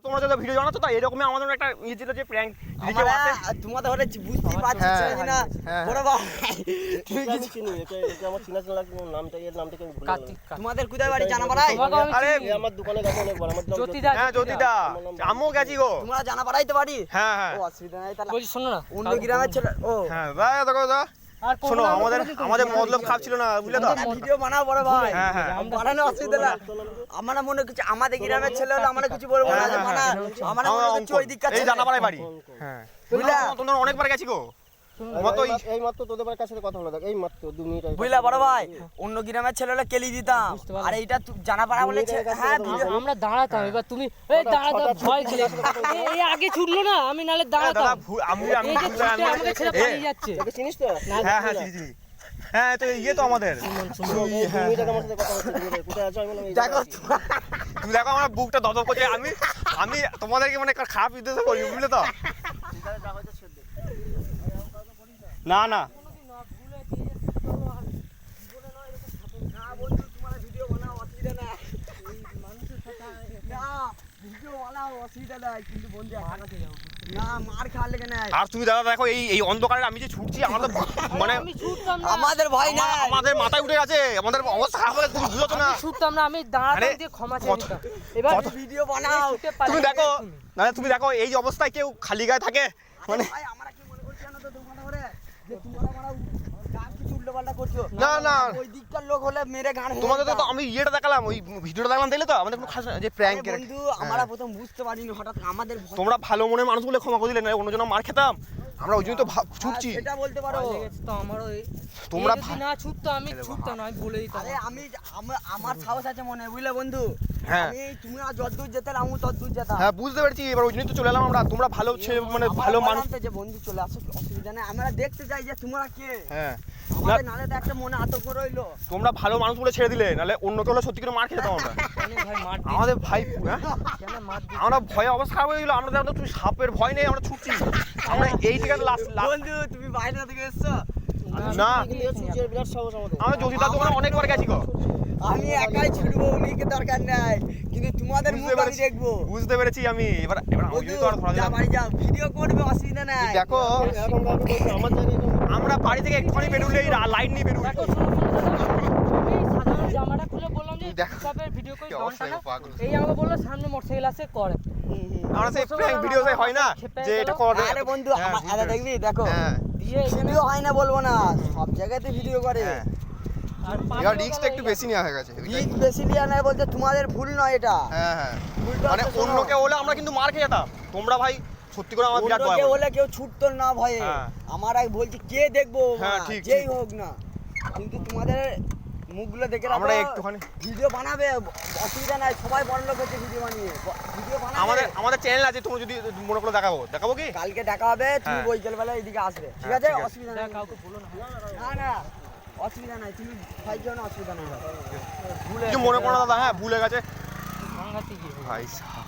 তোমরা যদি ভিডিও জানো তো এরকমই আমাদের একটা ইয়ে ছিল যে প্র্যাঙ্ক আমরা তোমাদের হরে বুঝতে পারছিস না বড় ভাই তুই কিছু চিনি এটা আমার চিনা চিনা লাগে নামটা এর নামটা কি ভুলে গেলাম তোমাদের কোথায় বাড়ি জানাপাড়ায় আরে আমার দোকানে গেছে অনেকবার আমার জ্যোতিদা হ্যাঁ জ্যোতিদা আমিও গেছি গো তোমরা জানাপাড়াই তো বাড়ি হ্যাঁ হ্যাঁ ও অসুবিধা নাই তাহলে বলছি শোনো না অন্য গ্রামের ছেলে ও হ্যাঁ ভাই দেখো দা আর শোনো আমাদের মতলব খারাপ ছিল না বুঝলে তো ভিডিও বানাও বড় ভাই হ্যাঁ হ্যাঁ বানানো অসুবিধা না আমরা মনে কিছু আমাদের গ্রামের ছেলে হলে আমরা কিছু বলবো না যে মানা আমরা মনে কিছু ওই দিককার এই জানাপাড়ায় বাড়ি হ্যাঁ বুঝলা তোমরা অনেকবার গেছি গো এই মাত্র তোদের কাছে কথা বলা এই মাত্র 2 মিনিট বুঝলা বড় ভাই অন্য গ্রামের ছেলে হলে কেলি দিতাম আর এইটা জানাপাড়া বলেছে হ্যাঁ ভিডিও আমরা দাঁড়াতাম এবার তুমি এই দাঁড়াতে ভয় খেলে এই আগে ছুটলো না আমি নালে দাদা দাঁড়াতাম আমি এই যে ছুটে আমাকে ছেড়ে পালিয়ে যাচ্ছে তোকে চিনিস তো হ্যাঁ হ্যাঁ জি জি হ্যাঁ তো ইয়ে তো আমাদের 2 মিনিট আগে আমার সাথে কথা হচ্ছে কোথায় আছো আমি বললাম দেখো তুমি দেখো আমার বুকটা দদব করছে আমি তোমাদেরকে মানে খারাপ উদ্দেশ্য করি বুঝলে তো না না আর তুমি দাদা দেখো এই অন্ধকারে আমি যে ছুটছি আমার তো মানে আমি ছুটতাম না আমাদের ভয় না আমাদের মাথায় উঠে গেছে আমাদের অবস্থা খারাপ হয়ে তুমি বুঝছো না ছুটতাম না আমি দাঁড়াতাম আরে, দিয়ে ক্ষমা চেয়ে নিতাম এবার ভিডিও বানাও তুমি দেখো না তুমি দেখো এই যে অবস্থায় কেউ খালি গায়ে থাকে মানে ভাই আমরা কি মনে করছি জানো তো তোমরা করে যে তোমরা মারা গান কিছু উল্টোপাল্টা করছো না না ওই দিককার লোক হলে মেরে গান তোমাদের তো আমি ইয়েটা দেখালাম ওই ভিডিওটা দেখলাম দেখলে তো আমাদের কোনো খাস না যে প্র্যাঙ্ক বন্ধু আমরা প্রথম বুঝতে পারিনি হঠাৎ আমাদের তোমরা ভালো মনের মানুষ বলে ক্ষমা করে দিলে না অন্যজন মার খেতাম আমরা ওই জন্য তো ছুটছি এটা বলতে পারো ভয় লেগেছে তো আমারও এই তোমরা এই যদি না ছুটতো আমি ছুটতাম না আমি বলে দিতাম আরে আমার সাহস আছে মনে বুঝলে বন্ধু হ্যাঁ। আমি তুমি আর যতদূর যেতে আমি ততদূর যেতাম হ্যাঁ বুঝতে পারছি এবার ওই জন্যই তো চলে এলাম আমরা তোমরা ভালো মানে ভালো মানুষ যে বন্ধু চলে আসো অসুবিধা নেই আমরা দেখতে চাই যে তোমরা কে হ্যাঁ আমাদের নালে তো একটা মনে আতঙ্ক রইলো তোমরা ভালো মানুষ বলে ছেড়ে দিলে নাহলে অন্য কেউ হলে সত্যি করে মার খেতাম আমরা কেন ভাই মার দিই আমাদের ভাই হ্যাঁ কেন মার দিই আমরা ভয়ে অবস্থা খারাপ হয়ে গেলো আমরা দেখো তুমি সাপের ভয় নেই আমরা ছুটছি আমরা এই থেকে লাস্ট বন্ধু তুমি বাইরে থেকে এসছো না সূর্যের বিরাট সাহস আমাদের আমরা জ্যোতিদার দোকানে অনেকবার গেছি গো আমি একাই ছুটবো উনিকে দরকার নাই কিন্তু তোমাদের মুখ আমি দেখবো বুঝতে পেরেছি আমি এবার ওই জন্য তো আর ধরা যা দিলাম বাড়ি যাও ভিডিও করবে অসুবিধা নাই দেখো এখন কাউকে বলছি আমার জায়গায় আমরা বাড়ি থেকে একটুখানি বেরোলে এই লাইন নিয়ে বেরোই দেখো শোনো এই সাধারণ জামাটা খুলে বললাম যে দেখো। সবের ভিডিও করে কি ঘন্টা অবস্থা না গো, পাগল। এই আমাকে বললো সামনে মোটরসাইকেল আছে করে আমরা সেই প্র্যাঙ্ক ভিডিও হয় না যে এটা করে আরে বন্ধু হ্যাঁ, আরে দেখবি দেখো হ্যাঁ দিয়ে এখানে ভিডিও হয় না বলবো না সব জায়গাতে ভিডিও করে হ্যাঁ আর এবার রিস্কটা একটু বেশি নেওয়া হয়ে গেছে রিস্ক বেশি লিয়া নাই বলতে তোমাদের ভুল নয় এটা হ্যাঁ হ্যাঁ ভুলটা মানে হচ্ছে অন্য শোনো, কেউ হলে আমরা কিন্তু মার খেয়ে যেতাম তোমরা ভাই সত্যি করে আমার বিরাট অন্য ভয় কেউ করে। হলে কেউ ছুটতো না ভয়ে হ্যাঁ। আমার আগে বলছি কে দেখবো হ্যাঁ, মা, ঠিক, যেই ঠিক। হোক না কিন্তু তোমাদের মুখগুলো দেখে আমরা রাখো, একটুখানি ভিডিও বানাবে অসুবিধা নাই সবাই বড় লোক হচ্ছে ভিডিও বানিয়ে ভিডিও বানাবে আমাদের চ্যানেল আছে তুমি যদি মনে করে দেখাবো কি কালকে দেখা হবে তুমি হ্যাঁ। বৈকাল বেলা এইদিকে আসবে ঠিক হ্যাঁ, আছে ঠিক আছে। অসুবিধা নাই কাউকে বলো না না না অসুবিধা নাই তুমি ভাই যেন অসুবিধা নাই কিছু মনে করো না দাদা হ্যাঁ ভুলে গেছে সাংঘাতিক ভাই সাহেব